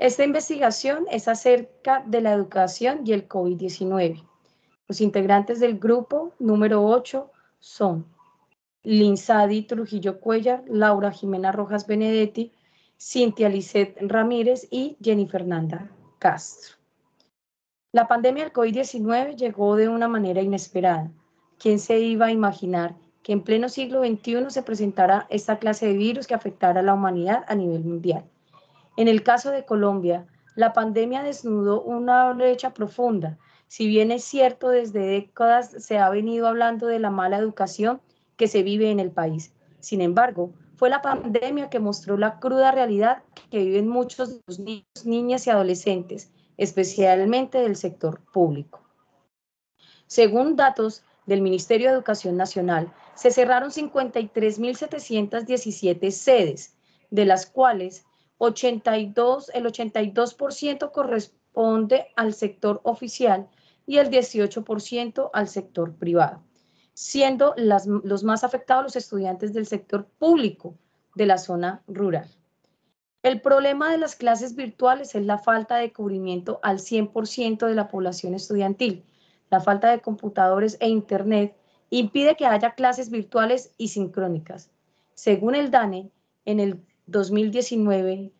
Esta investigación es acerca de la educación y el COVID-19. Los integrantes del grupo número 8 son Linsadi Trujillo Cuellar, Laura Jimena Rojas Benedetti, Cintia Lisset Ramírez y Jenny Fernanda Castro. La pandemia del COVID-19 llegó de una manera inesperada. ¿Quién se iba a imaginar que en pleno siglo XXI se presentara esta clase de virus que afectara a la humanidad a nivel mundial? En el caso de Colombia, la pandemia desnudó una brecha profunda. Si bien es cierto, desde décadas se ha venido hablando de la mala educación que se vive en el país. Sin embargo, fue la pandemia que mostró la cruda realidad que viven muchos de los niños, niñas y adolescentes, especialmente del sector público. Según datos del Ministerio de Educación Nacional, se cerraron 53.717 sedes, de las cuales el 82% corresponde al sector oficial y el 18% al sector privado, siendo los más afectados los estudiantes del sector público de la zona rural. El problema de las clases virtuales es la falta de cubrimiento al 100% de la población estudiantil. La falta de computadores e internet impide que haya clases virtuales y sincrónicas. Según el DANE, en el 2019,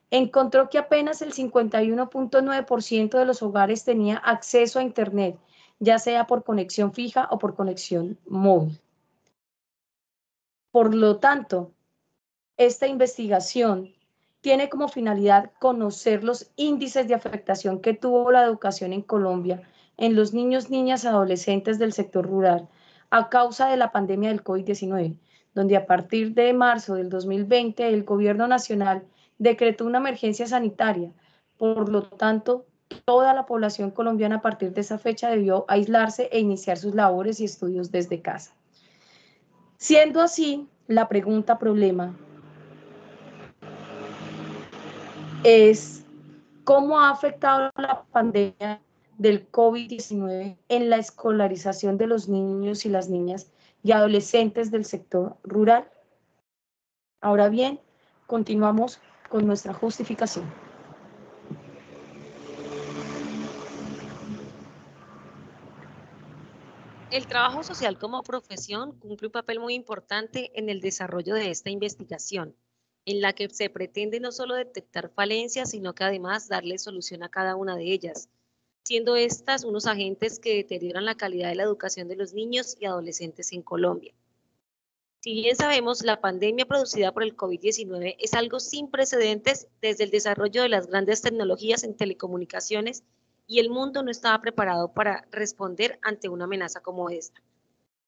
encontró que apenas el 51.9% de los hogares tenía acceso a internet, ya sea por conexión fija o por conexión móvil. Por lo tanto, esta investigación tiene como finalidad conocer los índices de afectación que tuvo la educación en Colombia en los niños, niñas y adolescentes del sector rural a causa de la pandemia del COVID-19, donde a partir de marzo del 2020 el gobierno nacional decretó una emergencia sanitaria. Por lo tanto, toda la población colombiana a partir de esa fecha debió aislarse e iniciar sus labores y estudios desde casa. Siendo así, la pregunta problema es cómo ha afectado la pandemia del COVID-19 en la escolarización de los niños y las niñas y adolescentes del sector rural. Ahora bien, continuamos con nuestra justificación. El trabajo social como profesión cumple un papel muy importante en el desarrollo de esta investigación, en la que se pretende no solo detectar falencias, sino que además darle solución a cada una de ellas, siendo estas unos agentes que deterioran la calidad de la educación de los niños y adolescentes en Colombia. Si bien sabemos, la pandemia producida por el COVID-19 es algo sin precedentes desde el desarrollo de las grandes tecnologías en telecomunicaciones y el mundo no estaba preparado para responder ante una amenaza como esta.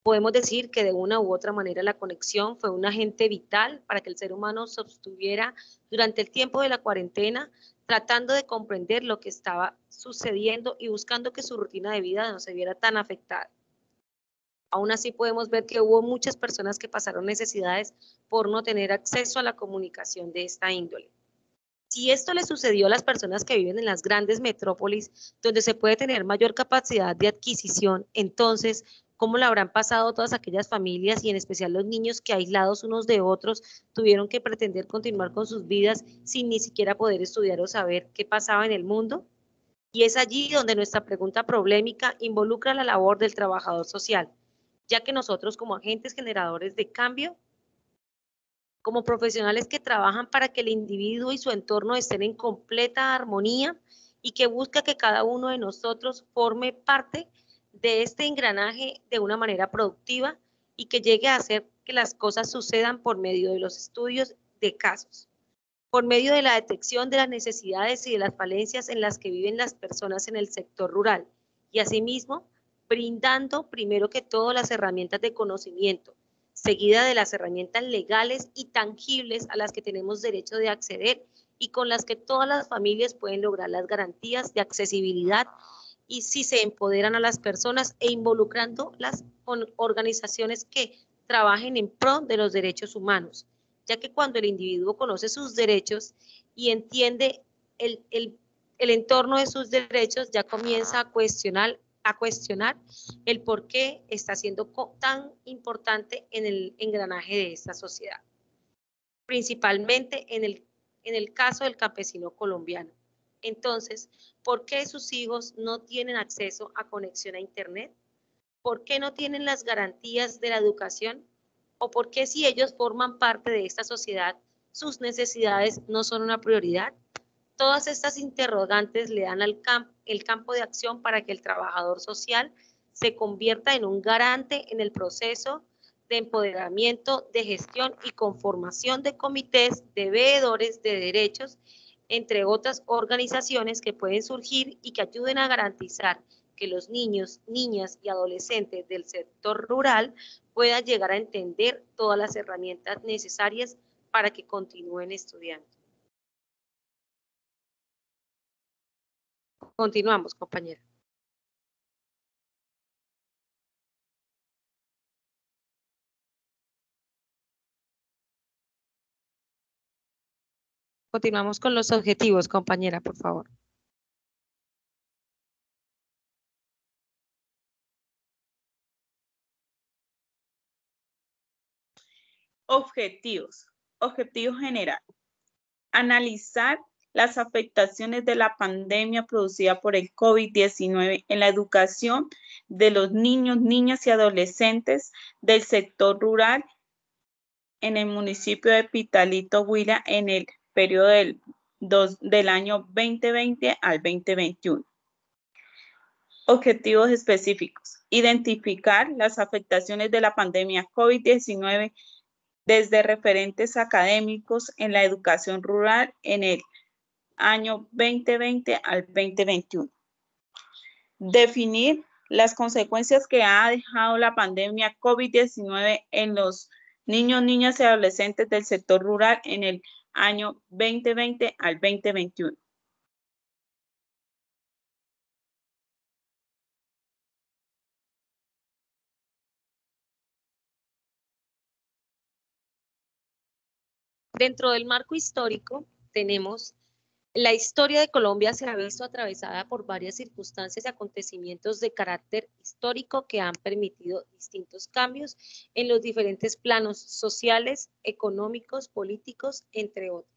Podemos decir que de una u otra manera la conexión fue un agente vital para que el ser humano sostuviera durante el tiempo de la cuarentena, tratando de comprender lo que estaba sucediendo y buscando que su rutina de vida no se viera tan afectada. Aún así podemos ver que hubo muchas personas que pasaron necesidades por no tener acceso a la comunicación de esta índole. Si esto le sucedió a las personas que viven en las grandes metrópolis, donde se puede tener mayor capacidad de adquisición, entonces, ¿cómo lo habrán pasado todas aquellas familias y en especial los niños que aislados unos de otros tuvieron que pretender continuar con sus vidas sin ni siquiera poder estudiar o saber qué pasaba en el mundo? Y es allí donde nuestra pregunta problemática involucra la labor del trabajador social, ya que nosotros como agentes generadores de cambio, como profesionales que trabajan para que el individuo y su entorno estén en completa armonía y que busca que cada uno de nosotros forme parte de este engranaje de una manera productiva y que llegue a hacer que las cosas sucedan por medio de los estudios de casos, por medio de la detección de las necesidades y de las falencias en las que viven las personas en el sector rural y asimismo brindando primero que todo las herramientas de conocimiento, seguida de las herramientas legales y tangibles a las que tenemos derecho de acceder y con las que todas las familias pueden lograr las garantías de accesibilidad y si se empoderan a las personas e involucrándolas con organizaciones que trabajen en pro de los derechos humanos, ya que cuando el individuo conoce sus derechos y entiende el entorno de sus derechos, ya comienza a cuestionar el por qué está siendo tan importante en el engranaje de esta sociedad, principalmente en el caso del campesino colombiano, Entonces, ¿por qué sus hijos no tienen acceso a conexión a Internet? ¿Por qué no tienen las garantías de la educación? ¿O por qué si ellos forman parte de esta sociedad, sus necesidades no son una prioridad? Todas estas interrogantes le dan el campo de acción para que el trabajador social se convierta en un garante en el proceso de empoderamiento, de gestión y conformación de comités de veedores de derechos, entre otras organizaciones que pueden surgir y que ayuden a garantizar que los niños, niñas y adolescentes del sector rural puedan llegar a entender todas las herramientas necesarias para que continúen estudiando. Continuamos, compañera. Continuamos con los objetivos, compañera, por favor. Objetivos. Objetivo general. Analizar las afectaciones de la pandemia producida por el COVID-19 en la educación de los niños, niñas y adolescentes del sector rural en el municipio de Pitalito, Huila, en el periodo del año 2020 al 2021. Objetivos específicos. Identificar las afectaciones de la pandemia COVID-19 desde referentes académicos en la educación rural en el año 2020 al 2021. Definir las consecuencias que ha dejado la pandemia COVID-19 en los niños, niñas y adolescentes del sector rural en el año 2020 al 2021. Dentro del marco histórico tenemos la historia de Colombia se ha visto atravesada por varias circunstancias y acontecimientos de carácter histórico que han permitido distintos cambios en los diferentes planos sociales, económicos, políticos, entre otros.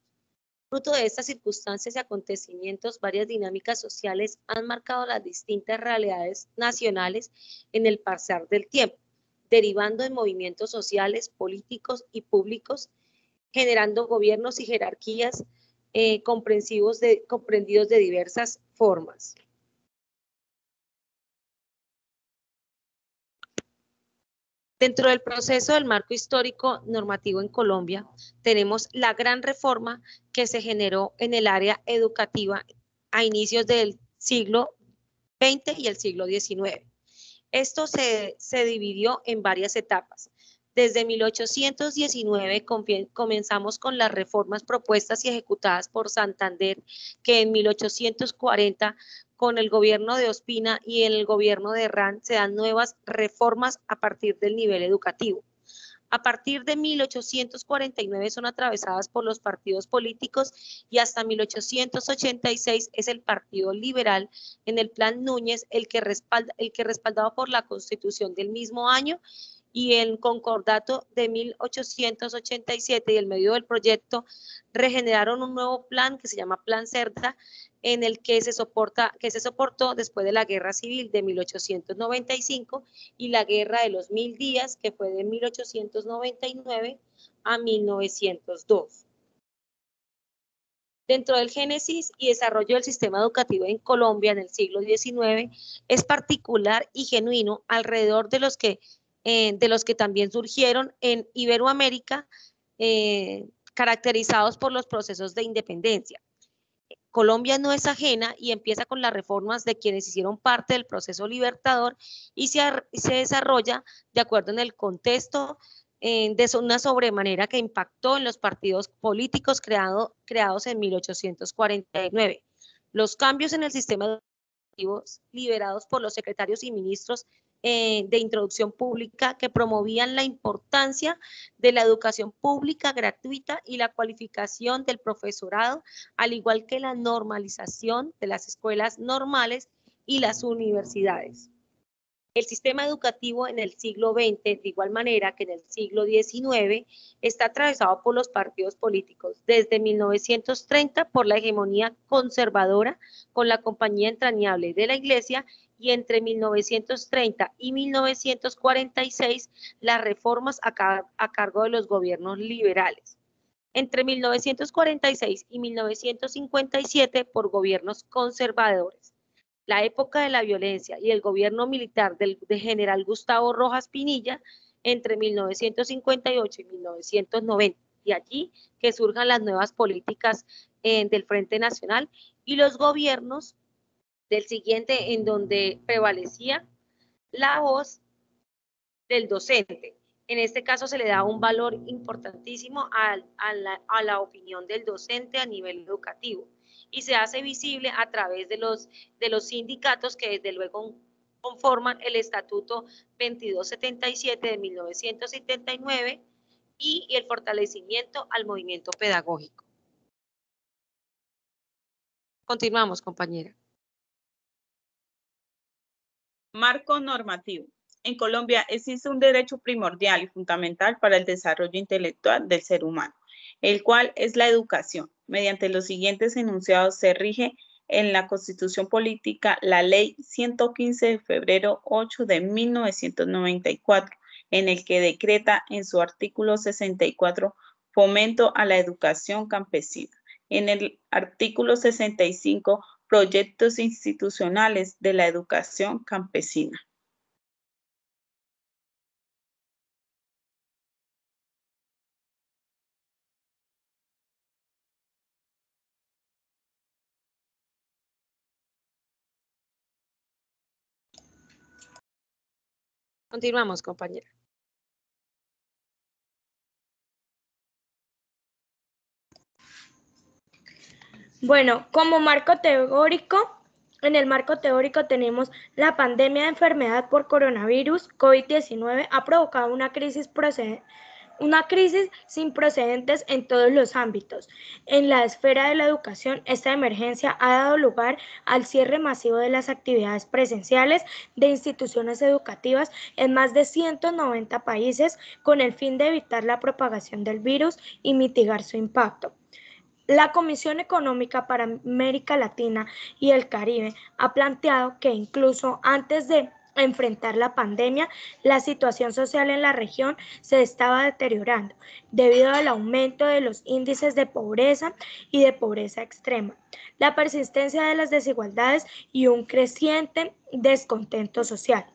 Fruto de estas circunstancias y acontecimientos, varias dinámicas sociales han marcado las distintas realidades nacionales en el pasar del tiempo, derivando en movimientos sociales, políticos y públicos, generando gobiernos y jerarquías comprendidos de diversas formas. Dentro del proceso del marco histórico normativo en Colombia, tenemos la gran reforma que se generó en el área educativa a inicios del siglo XX y el siglo XIX. Esto se dividió en varias etapas. Desde 1819 comenzamos con las reformas propuestas y ejecutadas por Santander, que en 1840 con el gobierno de Ospina y el gobierno de Herrán se dan nuevas reformas a partir del nivel educativo. A partir de 1849 son atravesadas por los partidos políticos y hasta 1886 es el Partido Liberal en el Plan Núñez el que respaldado por la Constitución del mismo año y el concordato de 1887 y el medio del proyecto regeneraron un nuevo plan que se llama Plan Cerda, en el que se soportó después de la Guerra Civil de 1895 y la Guerra de los 1000 días, que fue de 1899 a 1902. Dentro del génesis y desarrollo del sistema educativo en Colombia en el siglo XIX, es particular y genuino alrededor de los que también surgieron en Iberoamérica, caracterizados por los procesos de independencia. Colombia no es ajena y empieza con las reformas de quienes hicieron parte del proceso libertador y se desarrolla de acuerdo en el contexto de una sobremanera que impactó en los partidos políticos creados en 1849. Los cambios en el sistema educativo liderados por los secretarios y ministros de introducción pública que promovían la importancia de la educación pública gratuita y la cualificación del profesorado, al igual que la normalización de las escuelas normales y las universidades. El sistema educativo en el siglo XX, de igual manera que en el siglo XIX, está atravesado por los partidos políticos. Desde 1930 por la hegemonía conservadora con la compañía entrañable de la Iglesia y entre 1930 y 1946 las reformas a cargo de los gobiernos liberales. Entre 1946 y 1957 por gobiernos conservadores. La época de la violencia y el gobierno militar de general Gustavo Rojas Pinilla entre 1958 y 1990, y allí que surjan las nuevas políticas del Frente Nacional y los gobiernos del siguiente en donde prevalecía la voz del docente. En este caso se le da un valor importantísimo a la opinión del docente a nivel educativo y se hace visible a través de los sindicatos que desde luego conforman el Estatuto 2277 de 1979 y el fortalecimiento al movimiento pedagógico. Continuamos, compañera. Marco normativo. En Colombia existe un derecho primordial y fundamental para el desarrollo intelectual del ser humano, el cual es la educación. Mediante los siguientes enunciados se rige en la Constitución Política la Ley 115 de febrero 8 de 1994, en el que decreta en su artículo 64 fomento a la educación campesina. En el artículo 65, proyectos institucionales de la educación campesina. Continuamos, compañera. Bueno, como marco teórico, en el marco teórico tenemos la pandemia de enfermedad por coronavirus COVID-19 ha provocado una crisis sin precedentes en todos los ámbitos. En la esfera de la educación, esta emergencia ha dado lugar al cierre masivo de las actividades presenciales de instituciones educativas en más de 190 países con el fin de evitar la propagación del virus y mitigar su impacto. La Comisión Económica para América Latina y el Caribe ha planteado que incluso antes de enfrentar la pandemia, la situación social en la región se estaba deteriorando debido al aumento de los índices de pobreza y de pobreza extrema, la persistencia de las desigualdades y un creciente descontento social.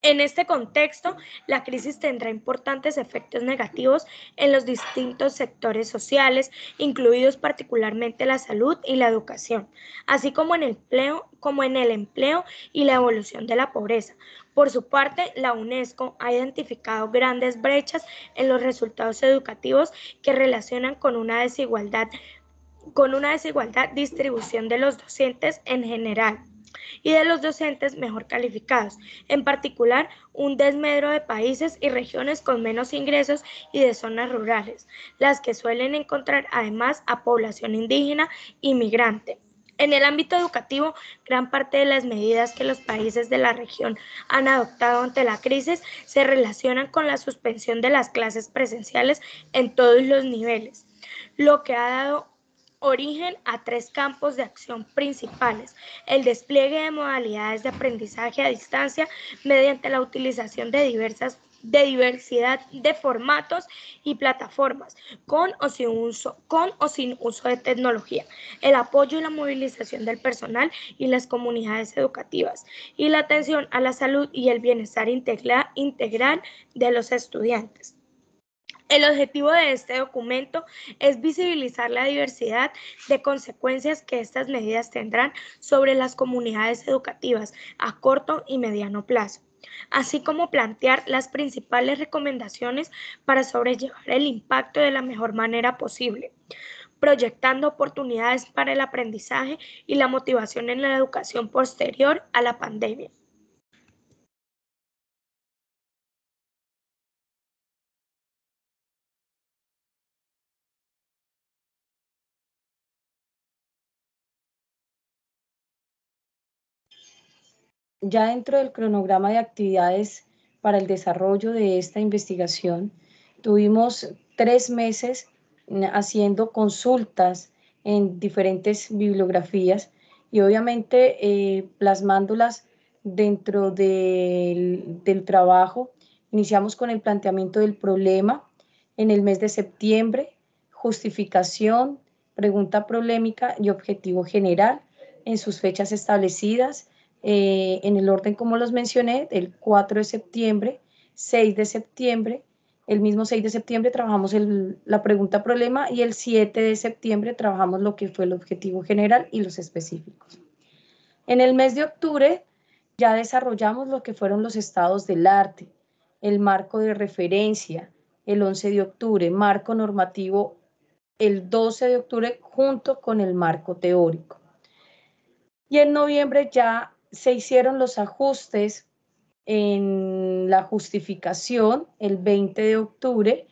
En este contexto, la crisis tendrá importantes efectos negativos en los distintos sectores sociales, incluidos particularmente la salud y la educación, así como en el empleo y la evolución de la pobreza. Por su parte, la UNESCO ha identificado grandes brechas en los resultados educativos que relacionan con una desigualdad distribución de los docentes en general y de los docentes mejor calificados, en particular un desmedro de países y regiones con menos ingresos y de zonas rurales, las que suelen encontrar además a población indígena y migrante. En el ámbito educativo, gran parte de las medidas que los países de la región han adoptado ante la crisis se relacionan con la suspensión de las clases presenciales en todos los niveles, lo que ha dado origen a tres campos de acción principales: el despliegue de modalidades de aprendizaje a distancia mediante la utilización de diversidad de formatos y plataformas, con o sin uso de tecnología, el apoyo y la movilización del personal y las comunidades educativas, y la atención a la salud y el bienestar integral de los estudiantes. El objetivo de este documento es visibilizar la diversidad de consecuencias que estas medidas tendrán sobre las comunidades educativas a corto y mediano plazo, así como plantear las principales recomendaciones para sobrellevar el impacto de la mejor manera posible, proyectando oportunidades para el aprendizaje y la motivación en la educación posterior a la pandemia. Ya dentro del cronograma de actividades para el desarrollo de esta investigación, tuvimos 3 meses haciendo consultas en diferentes bibliografías y obviamente plasmándolas dentro del trabajo. Iniciamos con el planteamiento del problema en el mes de septiembre, justificación, pregunta problemática y objetivo general en sus fechas establecidas, en el orden como los mencioné, el 4 de septiembre, 6 de septiembre, el mismo 6 de septiembre trabajamos la pregunta problema y el 7 de septiembre trabajamos lo que fue el objetivo general y los específicos. En el mes de octubre ya desarrollamos lo que fueron los estados del arte, el marco de referencia, el 11 de octubre, marco normativo el 12 de octubre junto con el marco teórico. Y en noviembre ya se hicieron los ajustes en la justificación el 20 de octubre,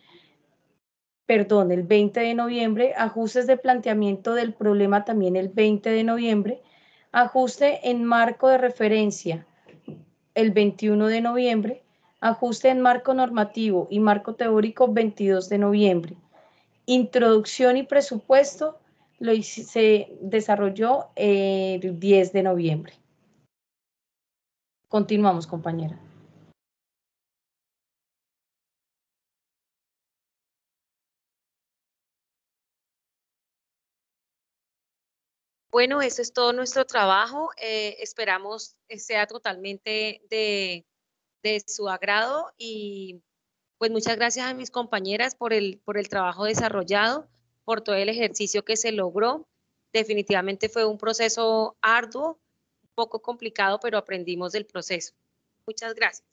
perdón, el 20 de noviembre, ajustes de planteamiento del problema también el 20 de noviembre, ajuste en marco de referencia el 21 de noviembre, ajuste en marco normativo y marco teórico 22 de noviembre. Introducción y presupuesto se desarrolló el 10 de noviembre. Continuamos, compañera. Bueno, eso es todo nuestro trabajo. Esperamos sea totalmente de su agrado y pues muchas gracias a mis compañeras por el trabajo desarrollado, por todo el ejercicio que se logró. Definitivamente fue un proceso arduo, un poco complicado, pero aprendimos del proceso. Muchas gracias.